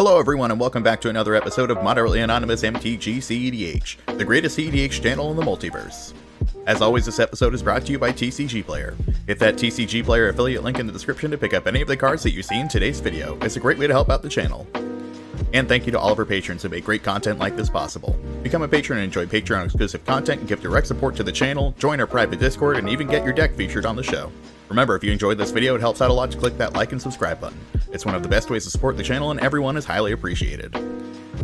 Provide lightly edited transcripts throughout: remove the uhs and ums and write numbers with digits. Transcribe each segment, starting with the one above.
Hello everyone and welcome back to another episode of Moderately Anonymous MTG cEDH, the greatest cEDH channel in the multiverse. As always, this episode is brought to you by TCG Player. Hit that TCG Player affiliate link in the description to pick up any of the cards that you see in today's video. It's a great way to help out the channel. And thank you to all of our patrons who make great content like this possible. Become a patron and enjoy Patreon exclusive content and give direct support to the channel, join our private Discord, and even get your deck featured on the show. Remember, if you enjoyed this video, it helps out a lot to click that like and subscribe button. It's one of the best ways to support the channel and everyone is highly appreciated.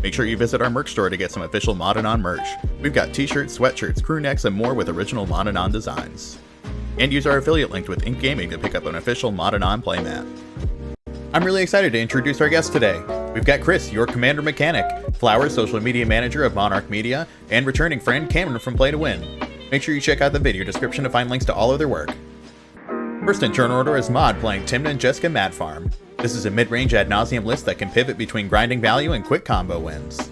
Make sure you visit our merch store to get some official Modanon merch. We've got t-shirts, sweatshirts, crew necks, and more with original Modanon designs. And use our affiliate link with Ink Gaming to pick up an official Modanon playmat. I'm really excited to introduce our guest today. We've got Chris, your Commander Mechanic, Flowers, social media manager of Monarch Media, and returning friend Cameron from Play to Win. Make sure you check out the video description to find links to all of their work. First in turn order is Mod playing Tymna and Jeska Mad Farm. This is a mid-range ad nauseam list that can pivot between grinding value and quick combo wins.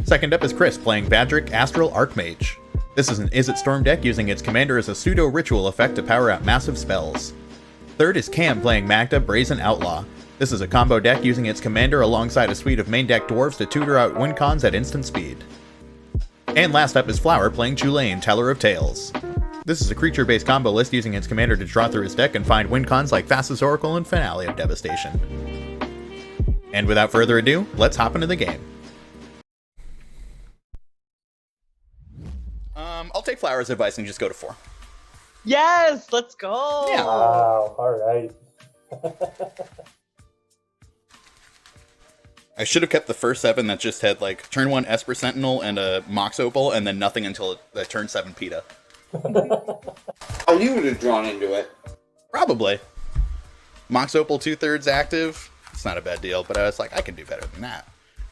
Second up is Chris playing Vadrik, Astral, Archmage. This is an Izzet Storm deck using its commander as a pseudo-ritual effect to power out massive spells. Third is Cam playing Magda, Brazen, Outlaw. This is a combo deck using its commander alongside a suite of main deck dwarves to tutor out win cons at instant speed. And last up is Flower playing Chulane, Teller of Tales. This is a creature-based combo list using its commander to draw through his deck and find win cons like Fastest Oracle and Finale of Devastation. And without further ado, let's hop into the game. I'll take Flower's advice and just go to 4. Yes, let's go. Yeah. Wow, alright. I should have kept the first 7 that just had like turn 1 Esper Sentinel and a Mox Opal and then nothing until the turn 7 PETA. Oh, you would have drawn into it. Probably. Mox Opal 2/3 active. It's not a bad deal, but I was like, I can do better than that.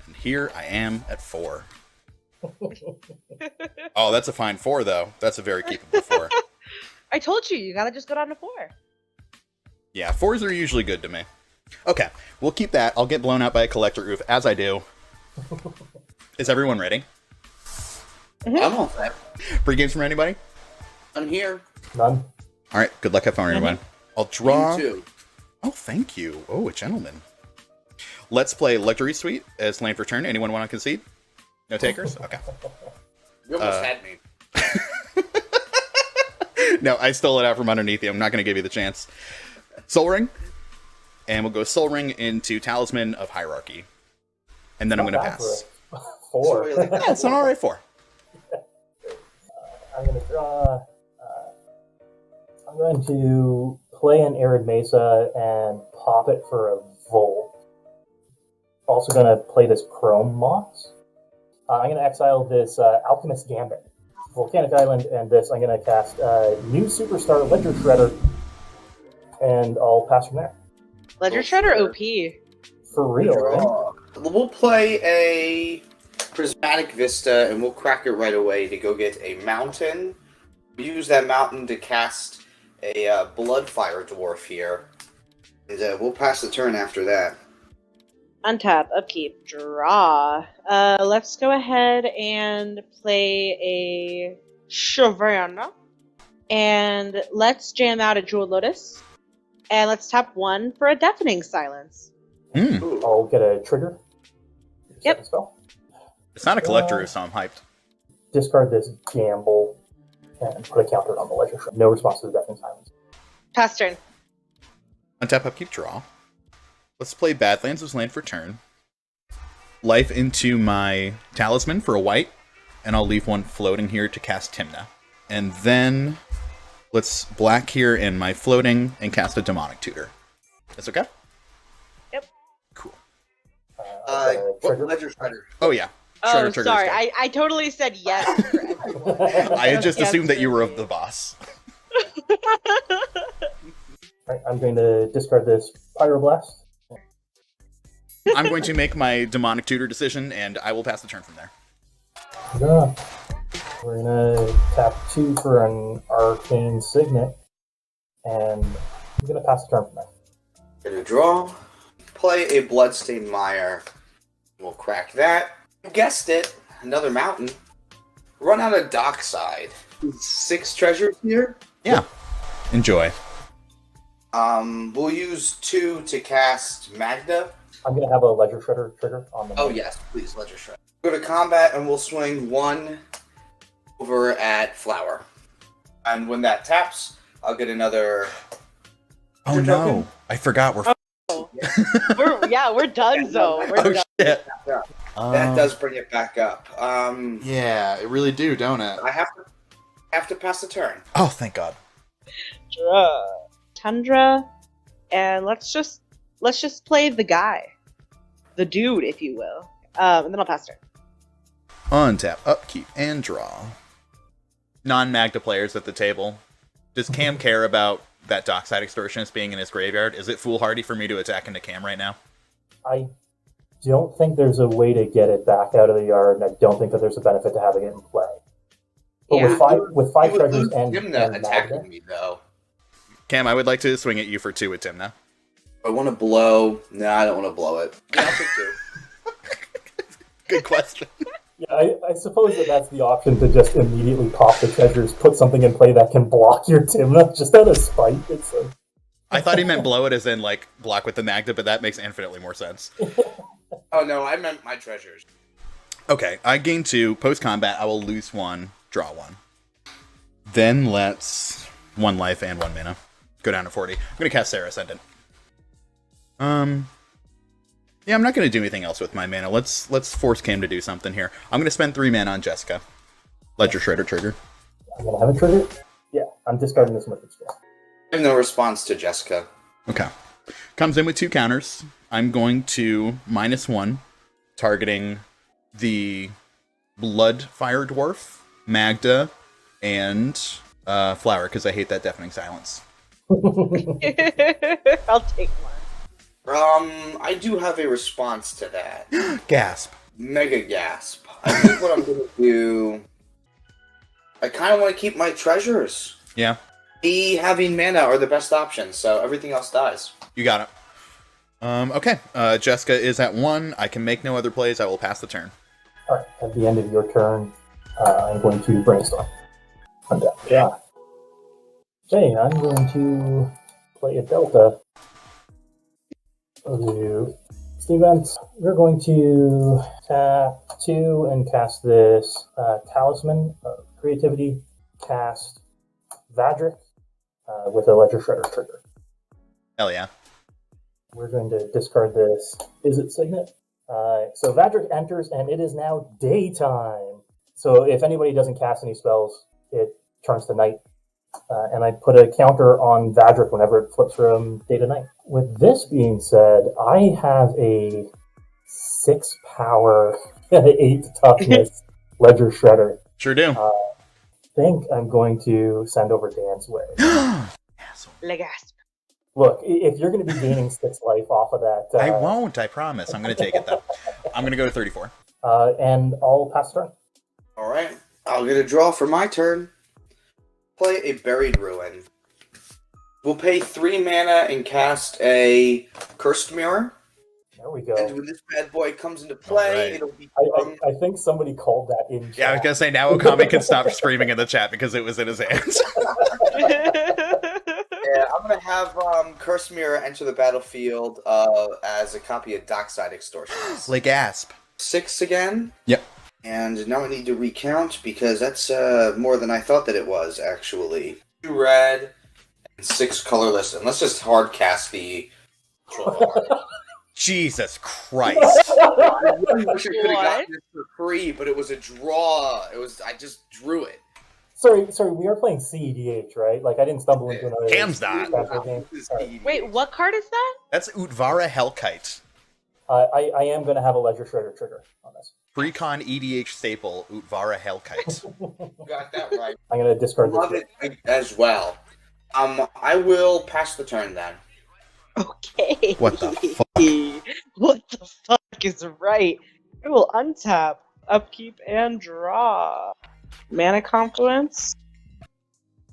And here I am at 4. Oh, that's a fine 4 though. That's a very keepable 4. I told you, you gotta just go down to 4. Yeah, 4s are usually good to me. Okay, we'll keep that. I'll get blown out by a collector roof as I do. Is everyone ready? Mm-hmm. I'm all set. Pre-games from anybody? I'm here. None. All right, good luck, have fun, everyone. I'll draw. You too. Oh, thank you. Oh, a gentleman. Let's play Luxury Suite as land for turn. Anyone want to concede? No takers? Okay. You almost had me. No, I stole it out from underneath you. I'm not going to give you the chance. Soul Ring. And we'll go Soul Ring into Talisman of Hierarchy. And then I'm going to pass. 4. Yeah, it's an alright 4. I'm going to draw. I'm going to play an Arid Mesa and pop it for a Volt. Also going to play this Chrome Mox. I'm going to exile this Alchemist Gambit, Volcanic Island, and this I'm going to cast new Superstar Ledger Shredder, and I'll pass from there. Ledger Shredder OP. For real, right? We'll play a Prismatic Vista, and we'll crack it right away to go get a mountain. We use that mountain to cast a Bloodfire Dwarf here. And we'll pass the turn after that. Untap, upkeep, draw. Let's go ahead and play a Shavana. And let's jam out a Jeweled Lotus. And let's tap 1 for a Deafening Silence. I'll get a trigger. Yep. Spell. It's not a collector, so I'm hyped. Discard this Gamble and put a counter on the Ledger Shredder. No response to the Deafening Silence. Pass turn. Untap, upkeep, draw. Let's play Badlands as land for turn. Life into my Talisman for a white, and I'll leave 1 floating here to cast Tymna. And then let's black here in my floating and cast a Demonic Tutor. That's okay? Yep. Cool. What Ledger Shredder? Oh, yeah. Oh, Shredder Trigger is sorry. good. I totally said yes for everyone. I had just Yes, assumed that you were sir. the boss. Right, I'm going to discard this Pyroblast. I'm going to make my Demonic Tutor decision, and I will pass the turn from there. Yeah. We're going to tap 2 for an Arcane Signet, and I'm going to pass the turn from there. Gonna draw. Play a Bloodstained Mire. We'll crack that. You guessed it. Another mountain. Run out of Dockside. 6 treasures here. Yeah. Enjoy. We'll use 2 to cast Magda. I'm going to have a Ledger Shredder trigger on the Oh, yes, please, Ledger Shred. Go to combat, and we'll swing 1 over at Flower. And when that taps, I'll get another... Oh, no. token. I forgot we're... We're done, Zo. We're Oh, done. shit. That does bring it back up. Yeah, it really do, don't it? I have to pass the turn. Oh, thank God. Tundra, and let's just play the guy, the dude, if you will. And then I'll pass turn. Untap, upkeep, and draw. Non-Magda players at the table. Does Cam care about that Dockside Extortionist being in his graveyard? Is it foolhardy for me to attack into Cam right now? I don't think there's a way to get it back out of the yard, and I don't think that there's a benefit to having it in play. But Yeah. with five You would treasures lose and Tymna Magda, attacking me, though. Cam, I would like to swing at you for 2 with Tymna. I want to blow... No, I don't want to blow it. Yeah, I'll take 2. Good question. yeah, I suppose that's the option to just immediately pop the treasures, put something in play that can block your Tymna, just out of spite. It's I thought he meant blow it as in, like, block with the Magda, but that makes infinitely more sense. Oh, no, I meant my treasures. Okay, I gain 2. Post-combat, I will lose 1, draw 1. Then let's... 1 life and 1 mana. Go down to 40. I'm going to cast Sarah Ascendant. Yeah, I'm not going to do anything else with my mana. Let's force Cam to do something here. I'm going to spend 3 mana on Jeska. Ledger Shredder trigger. I'm going to have a trigger? Yeah, I'm discarding this Mythic Scroll. I have no response to Jeska. Okay. Comes in with 2 counters. I'm going to -1, targeting the Blood Fire Dwarf, Magda, and Flower, because I hate that deafening silence. I'll take one. I do have a response to that. Gasp. Mega gasp. I think what I'm going to do... I kind of want to keep my treasures. Yeah. Me having mana are the best options, so everything else dies. You got it. Okay. Jeska is at 1. I can make no other plays. I will pass the turn. Alright, at the end of your turn, I'm going to brainstorm. Yeah. Okay, I'm going to play a Delta. We'll do events. We're going to tap 2 and cast this Talisman of Creativity. Cast Vadrik with a Ledger Shredder trigger. Hell yeah. We're going to discard this Is It Signet. So Vadrik enters, and it is now daytime. So if anybody doesn't cast any spells, it turns to night. And I put a counter on Vadrik whenever it flips from day to night. With this being said, I have a 6 power, 8 toughness Ledger Shredder. Sure do. I think I'm going to send over Dan's way. Legasp. Look, if you're going to be gaining 6 life off of that... I won't, I promise. I'm going to take it, though. I'm going to go to 34. And I'll pass turn. Alright, I'll get a draw for my turn. Play a Buried Ruin. We'll pay 3 mana and cast a Cursed Mirror. There we go. And when this bad boy comes into play, Alright. it'll be... I think somebody called that in chat. Yeah, I was going to say, now Okami can stop screaming in the chat because it was in his hands. Yeah, I'm going to have Cursed Mirror enter the battlefield as a copy of Dockside Extortionist. Like gasp. 6 again. Yep. And now I need to recount because that's more than I thought that it was, actually. 2 red and 6 colorless. And let's just hard cast the Jesus Christ. I wish I could have gotten this for free, but it was a draw. I just drew it. Sorry, we are playing cEDH, right? Like, I didn't stumble into another... Cam's not. Wait, what card is that? That's Utvara Hellkite. I am going to have a Ledger Shredder trigger on this. Precon EDH staple, Utvara Hellkite. Got that right. I'm going to discard Love this. it as well. I will pass the turn then. Okay. What the fuck? What the fuck is right? I will untap, upkeep, and draw. Mana Confluence.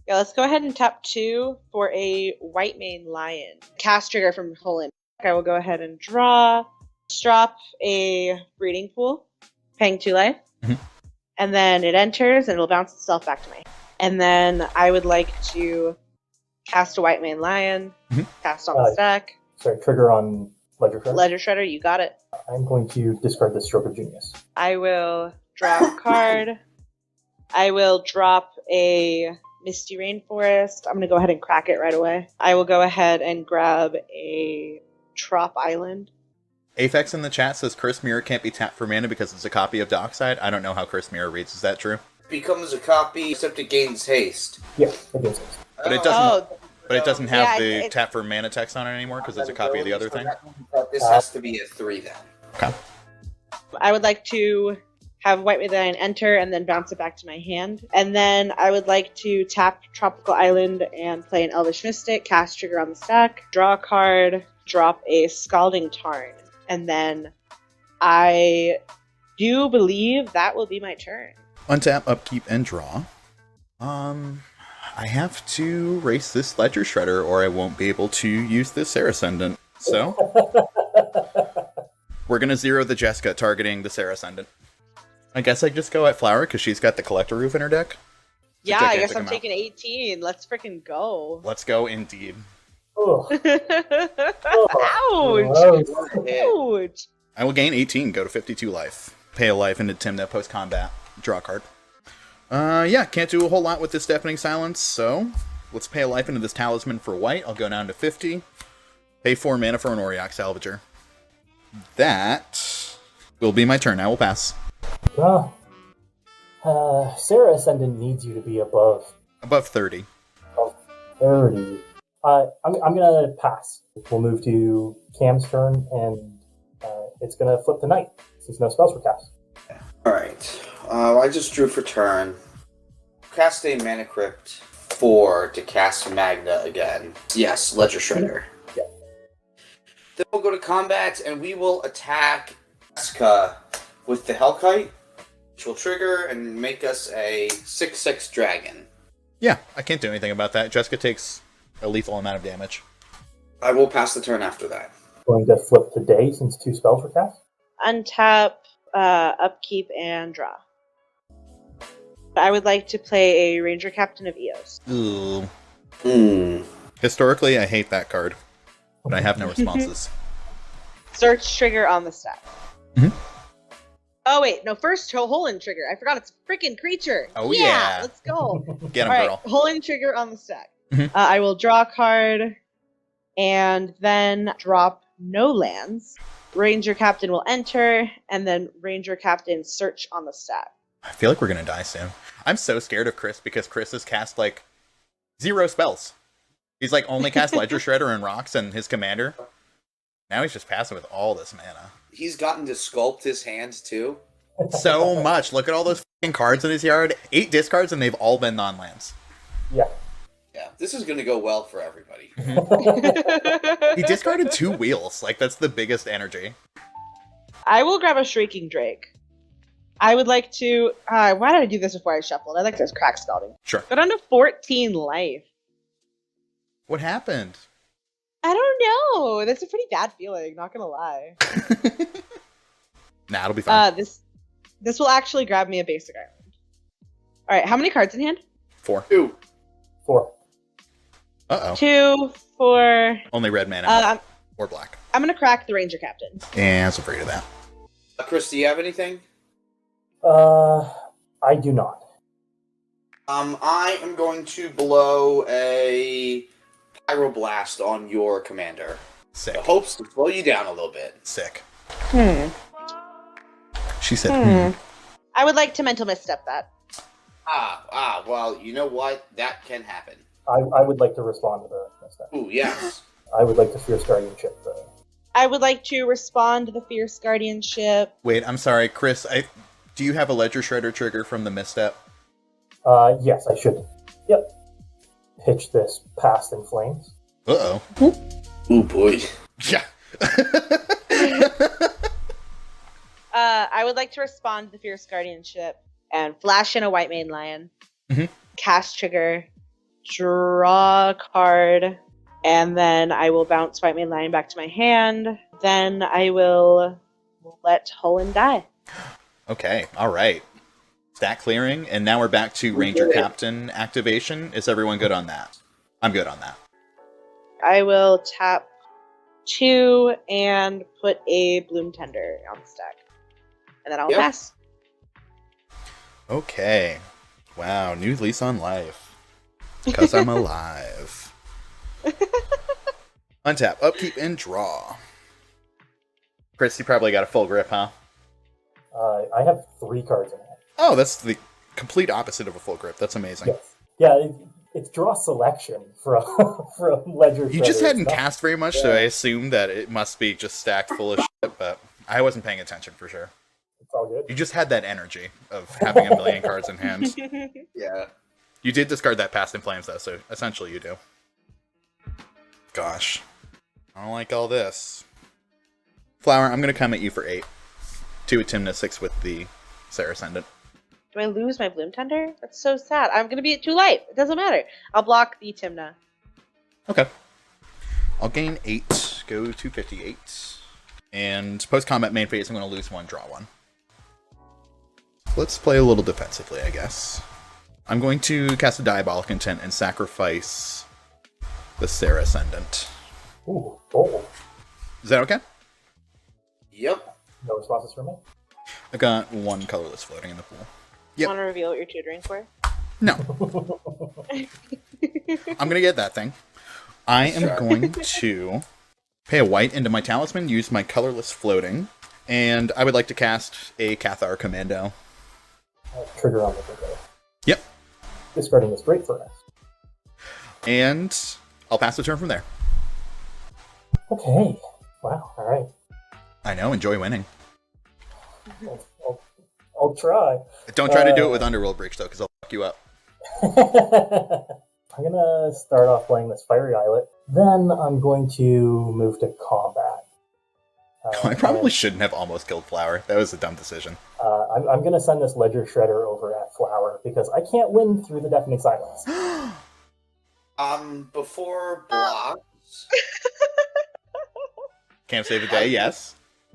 Yeah, let's go ahead and tap 2 for a White Mane Lion. Cast trigger from Chulane. I will go ahead and draw. Drop a Breeding Pool, paying 2 life. Mhm. And then it enters and it'll bounce itself back to me. And then I would like to cast a White Mane Lion, cast on the stack. Sorry, trigger on Ledger Shredder. Ledger Shredder, you got it. I'm going to discard this Stroke of Genius. I will draw a card. I will drop a Misty Rainforest. I'm going to go ahead and crack it right away. I will go ahead and grab a Trop Island. Aphex in the chat says Curse Mirror can't be tapped for mana because it's a copy of Dockside. I don't know how Curse Mirror reads. Is that true? Becomes a copy, except it gains haste. Yeah, it does. But it doesn't. Oh, But it doesn't have Yeah, the it's- tap for mana text on it anymore because it's a copy of the other thing. This has to be a 3 then. Okay. I would like to have White Midnight enter and then bounce it back to my hand. And then I would like to tap Tropical Island and play an Elvish Mystic, cast trigger on the stack, draw a card, drop a Scalding Tarn. And then I do believe that will be my turn. Untap, upkeep, and draw. I have to race this Ledger Shredder or I won't be able to use this Sarascendant. So, we're going to zero the Jeska targeting the Sarascendant. I guess I just go at Flower because she's got the Collector Roof in her deck. Yeah, I gigantic guess I'm amount. taking 18. Let's freaking go. Let's go indeed. Oh, Ouch! gross. Ouch! I will gain 18, go to 52 life. Pay a life into Tymna post-combat. Draw a card. Yeah, can't do a whole lot with this Deafening Silence, so let's pay a life into this Talisman for white. I'll go down to 50. Pay 4 mana for an Auriok Salvager. That will be my turn. I will pass. Sarah Ascendant needs you to be above Above 30. 30. I'm gonna pass. We'll move to Cam's turn, and it's gonna flip the knight since no spells were cast. Alright. I just drew for turn. Cast a Mana Crypt 4 to cast Magda again. Yes, Ledger Shredder. Yeah. Then we'll go to combat, and we will attack Jeska with the Hellkite, which will trigger and make us a 6/6 dragon. Yeah, I can't do anything about that. Jeska takes a lethal amount of damage. I will pass the turn after that. Going to flip the day since 2 spells were cast. Untap, upkeep, and draw. I would like to play a Ranger Captain of Eos. Ooh. Hmm. Historically, I hate that card, but I have no responses. Search trigger on the stack. Mhm. Oh wait, no, first hole in trigger. I forgot it's a freaking creature. Oh, yeah. Let's go. Get him, All right, girl. hole in trigger on the stack. Mhm. I will draw a card and then drop no lands. Ranger Captain will enter, and then Ranger Captain search on the stack. I feel like we're gonna die soon. I'm so scared of Chris because Chris has cast like 0 spells. He's like only cast Ledger Shredder and Rocks and his commander. Now he's just passing with all this mana. He's gotten to sculpt his hands too. So much. Look at all those fucking cards in his yard. 8 discards and they've all been non-lands. Yeah. Yeah, this is going to go well for everybody. He discarded 2 wheels. Like that's the biggest energy. I will grab a Shrieking Drake. I would like to. Why did I do this before I shuffled? I'd like to crack Scalding. Sure. Go down to 14 life. What happened? I don't know. That's a pretty bad feeling. Not gonna lie. Nah, it'll be fine. This will actually grab me a basic island. All right. How many cards in hand? 4. 2. 4. Uh-oh. 2, 4. Only red mana or black. I'm gonna crack the Ranger Captain. And I was afraid of that. Chris, do you have anything? I do not. I am going to blow a Pyroblast on your commander. Sick. The hopes to slow you down a little bit. Sick. Hmm. She said, I would like to mental misstep that. Well, you know what? That can happen. I would like to respond to the step. Ooh, yes. I would like to Fierce Guardianship. I would like to respond to the Fierce Guardianship. Wait, I'm sorry, Chris. Do you have a Ledger Shredder trigger from the misstep? Yes, I should. Yep. Pitch this past in flames. Uh-oh. Ooh, boy. Yeah. I would like to respond to the Fierce Guardianship and flash in a White Mane Lion. Mhm. Cast trigger. Draw a card. And then I will bounce White Mane Lion back to my hand. Then I will let Hullen die. Okay, all right. Stack clearing, and now we're back to Ranger Captain activation. Is everyone good on that? I'm good on that. I will tap 2, and put a Bloom Tender on the stack. And then I'll pass. Okay. Wow, new lease on life. Because I'm alive. Untap, upkeep, and draw. Chris, you probably got a full grip, huh? I have 3 cards in hand. Oh, that's the complete opposite of a full grip. That's amazing. Yes. Yeah, it's draw selection from Ledger. You just hadn't cast very much, so I assumed that it must be just stacked full of shit, but I wasn't paying attention for sure. It's all good. You just had that energy of having a million cards in hand. Yeah. You did discard that Past in Flames, though, so essentially you do. Gosh. I don't like all this. Flower, I'm going to come at you for 8. 2 with Tymna, 6 with the Sarah Ascendant. Do I lose my Bloom Tender? That's so sad. I'm going to be at 2 life. It doesn't matter. I'll block the Tymna. Okay. I'll gain 8, go to 58. And post-combat main phase, I'm going to lose 1, draw 1. Let's play a little defensively, I guess. I'm going to cast a Diabolic Intent and sacrifice the Sarah Ascendant. Ooh, bold. Is that okay? Yep. No responses from me? I got 1 colorless floating in the pool. Yep. Want to reveal what you're tutoring for? No. I'm going to get that thing. I am going to pay a white into my talisman, use my colorless floating, and I would like to cast a Cathar Commando. Trigger on the trigger. Yep. Discarding this Great Furnace. And I'll pass the turn from there. Okay. Wow, alright. I know, enjoy winning. I'll try. Don't try to do it with Underworld Breach, though, because I'll fuck you up. I'm gonna start off playing this Fiery Islet. Then I'm going to move to combat. I probably shouldn't have almost killed Flower. That was a dumb decision. I'm gonna send this Ledger Shredder over at Flower because I can't win through the Deafening Silence. Before blocks, Can't save a day, yes.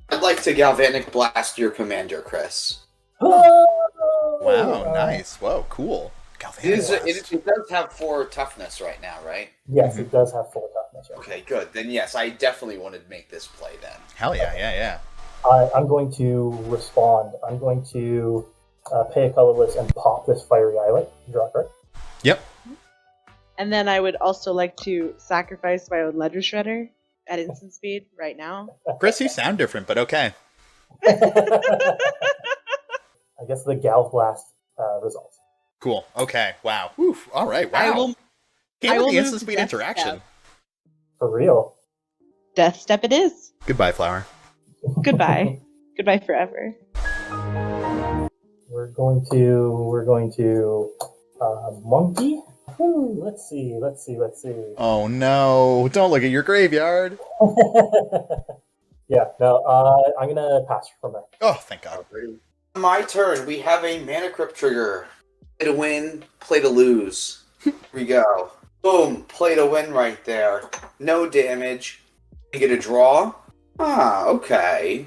I'd like to Galvanic Blast your commander, Chris. Wow, nice. Whoa, cool. Galvanic Blast. It does have 4 toughness right now, right? Yes, it does have full toughness. Right? Okay, good. Then yes, I definitely wanted to make this play then. Hell yeah. I'm going to respond. I'm going to pay a colorless and pop this Fiery Islet. Draw a card. Yep. And then I would also like to sacrifice my own Ledger Shredder at instant speed right now. Chris, you sound different, but okay. I guess the Gal Blast results. Cool. Okay. Wow. Oof. All right. Wow. Can't with the instant speed interaction. For real. Death Step it is. Goodbye, Flower. Goodbye. Goodbye forever. We're going to monkey. Ooh, let's see. Oh no! Don't look at your graveyard. Yeah, no, I'm gonna pass from there. Oh, thank God. My turn. We have a Mana Crypt trigger. Play to win, play to lose. Here we go. Boom, play to win right there. No damage. You get a draw. Ah, okay.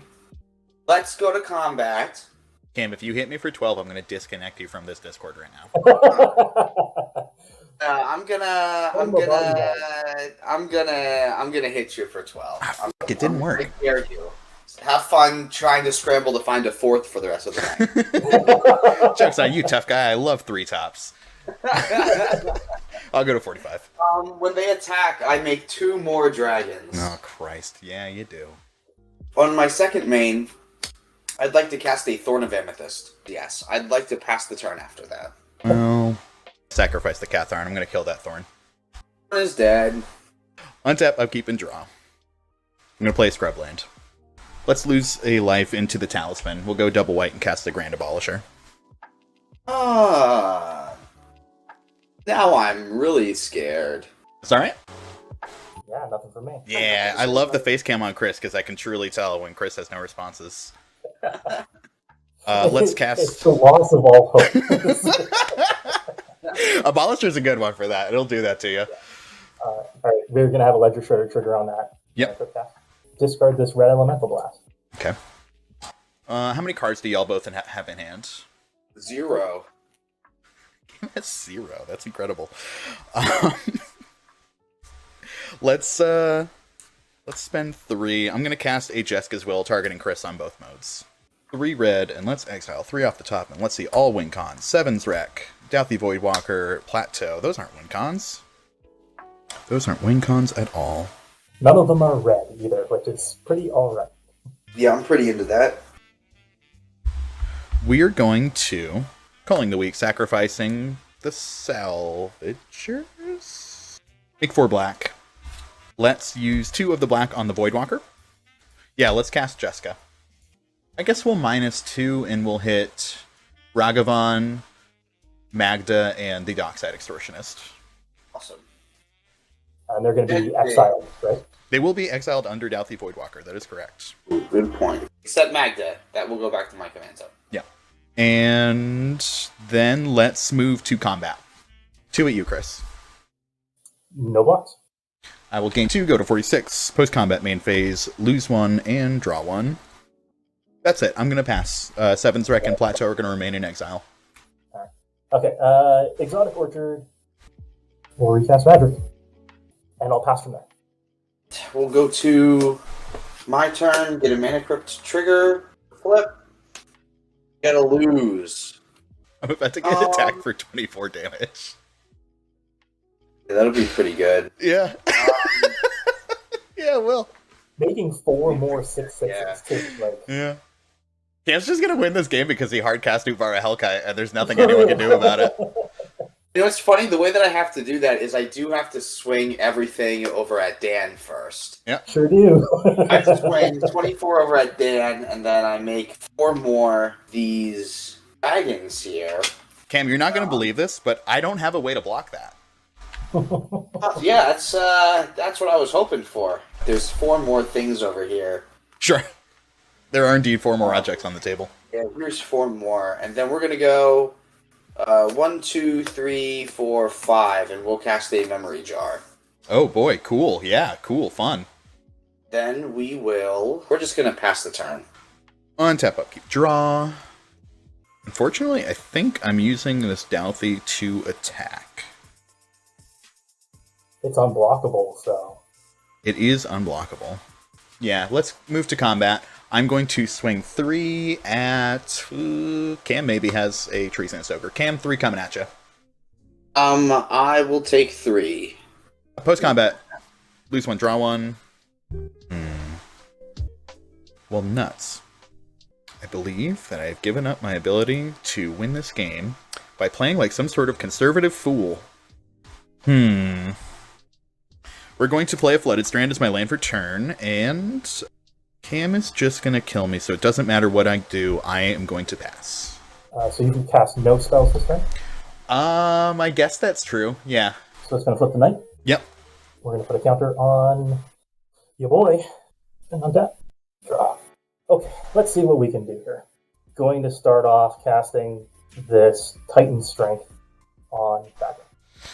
Let's go to combat. Cam, if you hit me for 12, I'm gonna disconnect you from this Discord right now. I'm gonna hit you for 12. It didn't work. I dare you. Have fun trying to scramble to find a 4th for the rest of the night. Joke's on you, tough guy. I love 3 tops. I'll go to 45. When they attack, I make 2 more dragons. Oh, Christ. Yeah, you do. On my second main, I'd like to cast a Thorn of Amethyst. Yes, I'd like to pass the turn after that. Well, sacrifice the Cathar, and I'm going to kill that Thorn. Thorn is dead. Untap, upkeep, and draw. I'm going to play Scrubland. Let's lose a life into the Talisman. We'll go double white and cast the Grand Abolisher. Now I'm really scared. Is that right? Yeah, nothing for me. Yeah, I love the face cam on Chris, because I can truly tell when Chris has no responses. Let's cast... It's the loss of all hope. Abolisher's a good one for that. It'll do that to you. Alright, we're going to have a Ledger Shredder trigger on that. Yep. Discard this Red Elemental Blast. Okay. How many cards do y'all both have in hand? 0. That's 0. That's incredible. Let's Let's spend 3. I'm going to cast a Jeska's Will, targeting Chris on both modes. 3 red, and let's exile 3 off the top, and let's see, all win cons. 7's Wreck, Douthy Voidwalker, Plateau. Those aren't win cons. Those aren't win cons at all. None of them are red either, which is pretty alright. Yeah, I'm pretty into that. We're going to, calling the week, sacrificing the Salvagers. Make 4 black. Let's use 2 of the black on the Voidwalker. Yeah, let's cast Jeska. I guess we'll -2 and we'll hit Ragavan, Magda, and the Dockside Extortionist. Awesome. And they're going to be exiled, right? They will be exiled under Douthy Voidwalker, that is correct. Ooh, good point. Except Magda. That will go back to my command zone. Yeah. And then let's move to combat. 2 at you, Chris. No blocks. I will gain 2, go to 46. Post-combat main phase, lose 1, and draw 1. That's it. I'm going to pass. 7's Wreck and Plateau are going to remain in exile. Right. Okay, Exotic Orchard. We'll recast Vadrik. And I'll pass from there. We'll go to my turn, get a Mana Crypt trigger, flip. Gotta lose. I'm about to get attacked for 24 damage. Yeah, that'll be pretty good. Yeah. Yeah, it will. Making 4 more 6/6s Yeah. too. Like, Yeah. Cam's just going to win this game because he hardcast Uvara Hellkite, and there's nothing anyone can do about it. You know, it's funny, the way that I have to do that is I do have to swing everything over at Dan first. sure do. I have to swing 24 over at Dan, and then I make 4 more these dragons here. Cam, you're not going to believe this, but I don't have a way to block that. Yeah, that's what I was hoping for. There's 4 more things over here. Sure. There are indeed 4 more objects on the table. Yeah, here's 4 more, and then we're gonna go 1, 2, 3, 4, 5, and we'll cast a memory jar. Oh boy, cool. Yeah, cool, fun. Then we're just gonna pass the turn. Untap, upkeep, draw. Unfortunately, I think I'm using this Douthy to attack. It's unblockable, so. It is unblockable. Yeah, let's move to combat. I'm going to swing 3 at... Cam maybe has a Treasonous Ogre. Cam, 3 coming at you. I will take 3. Post-combat. Lose 1, draw 1. Well, nuts. I believe that I've given up my ability to win this game by playing like some sort of conservative fool. We're going to play a Flooded Strand as my land for turn, and Cam is just going to kill me, so it doesn't matter what I do, I am going to pass. So you can cast no spells this turn? I guess that's true, yeah. So it's going to flip the knight? Yep. We're going to put a counter on your boy. And on that, draw. Okay, let's see what we can do here. Going to start off casting this Titan Strength on Vadrik.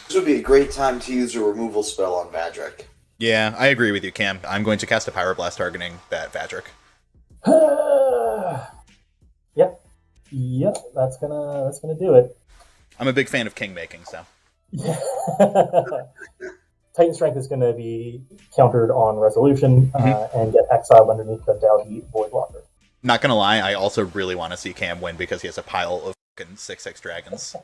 This would be a great time to use a removal spell on Vadrik. Yeah, I agree with you, Cam. I'm going to cast a Pyroblast targeting that Vadrik. Yep, that's gonna do it. I'm a big fan of king making, so. Yeah. Titan Strength is going to be countered on Resolution and get exiled underneath the Douthy Voidwalker. Not gonna lie, I also really want to see Cam win because he has a pile of fucking 6/6 dragons.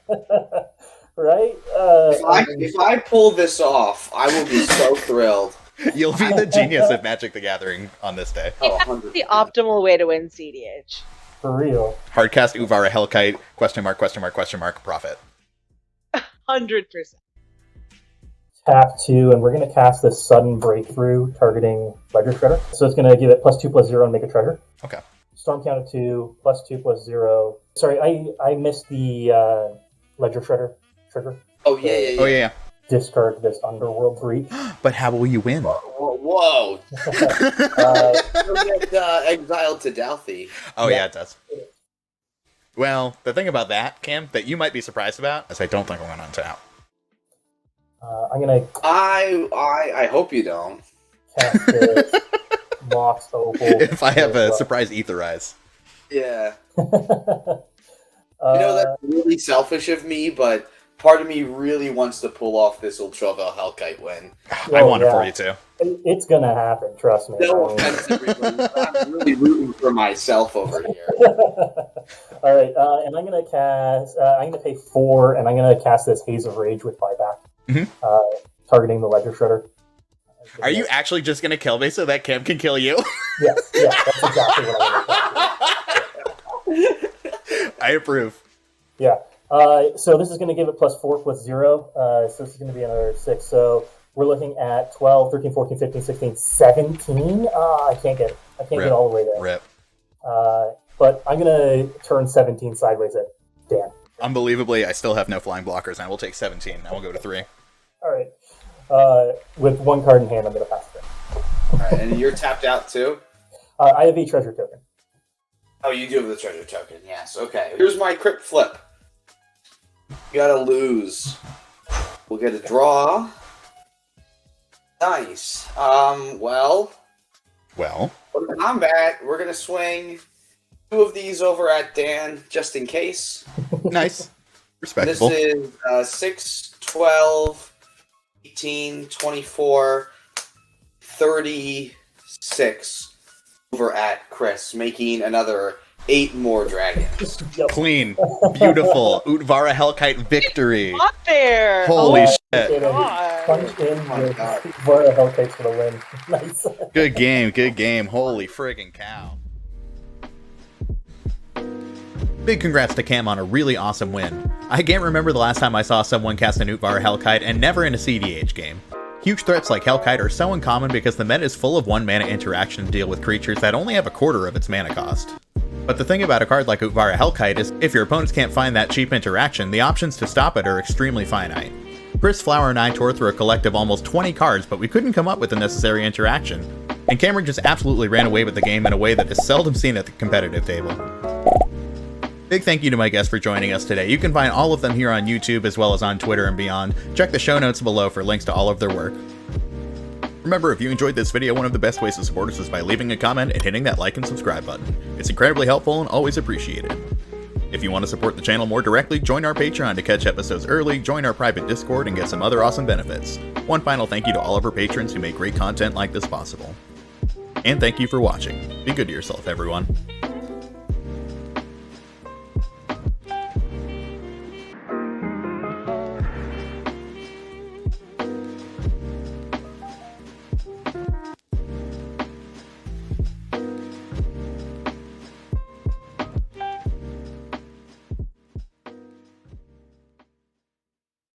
Right? If I pull this off, I will be so thrilled. You'll be the genius of Magic the Gathering on this day. Oh, That's 100%. the optimal way to win cEDH. For real. Hardcast Uvara Hellkite, ?, profit. 100%. Tap 2, and we're going to cast this Sudden Breakthrough targeting Ledger Shredder. So it's going to give it +2/+0 and make a treasure. Okay. Storm count of 2, +2/+0. Sorry, I missed the Ledger Shredder trigger. Oh, yeah. Oh, yeah. Discard this Underworld Breach. But how will you win? Whoa. You'll get exiled to Douthy. Oh, yeah, it does. Well, the thing about that, Cam, that you might be surprised about, is I don't think I'm going to untap. I'm going to I hope you don't. cast this Mox Opal. If I have a surprise Etherize. Yeah. You know, that's really selfish of me, but part of me really wants to pull off this Ultravel Hellkite win. I want it for you too. It's gonna happen, trust me. No offense, everybody. I'm really rooting for myself over here. All right, and I'm gonna cast. I'm gonna pay 4, and I'm gonna cast this Haze of Rage with buyback, targeting the Ledger Shredder. Are you actually just gonna kill me so that Cam can kill you? Yes, that's exactly what I'm gonna do. I approve. Yeah. So this is going to give it +4/+0. So this is going to be another 6. So we're looking at 12, 13, 14, 15, 16, 17. I can't get it. I can't get all the way there. Rip. But I'm going to turn 17 sideways at Dan. Unbelievably, I still have no flying blockers, and I will take 17. I will go to 3. All right. With 1 card in hand, I'm going to pass it. All right, and you're tapped out too? I have a treasure token. Oh, you do have the treasure token, yes. Okay, here's my crypt flip. You gotta lose. We'll get a draw. Nice. Well. For combat, we're gonna swing 2 of these over at Dan, just in case. Nice. Respectable. This is 6, 12, 18, 24, 36 over at Chris, making another 8 more dragons. Clean. Beautiful. Utvara Hellkite victory. Not there. Holy shit. God. Punch in Oh my with God. Vara Hellkites for the win. Nice. Good game. Good game. Holy friggin' cow. Big congrats to Cam on a really awesome win. I can't remember the last time I saw someone cast an Utvara Hellkite and never in a cEDH game. Huge threats like Hellkite are so uncommon because the meta is full of 1 mana interaction to deal with creatures that only have a quarter of its mana cost. But the thing about a card like Utvara Hellkite is, if your opponents can't find that cheap interaction, the options to stop it are extremely finite. Chris, Flower, and I tore through a collective almost 20 cards, but we couldn't come up with the necessary interaction. And Cameron just absolutely ran away with the game in a way that is seldom seen at the competitive table. Big thank you to my guests for joining us today. You can find all of them here on YouTube as well as on Twitter and beyond. Check the show notes below for links to all of their work. Remember, if you enjoyed this video, one of the best ways to support us is by leaving a comment and hitting that like and subscribe button. It's incredibly helpful and always appreciated. If you want to support the channel more directly, join our Patreon to catch episodes early, join our private Discord, and get some other awesome benefits. One final thank you to all of our patrons who make great content like this possible. And thank you for watching. Be good to yourself, everyone.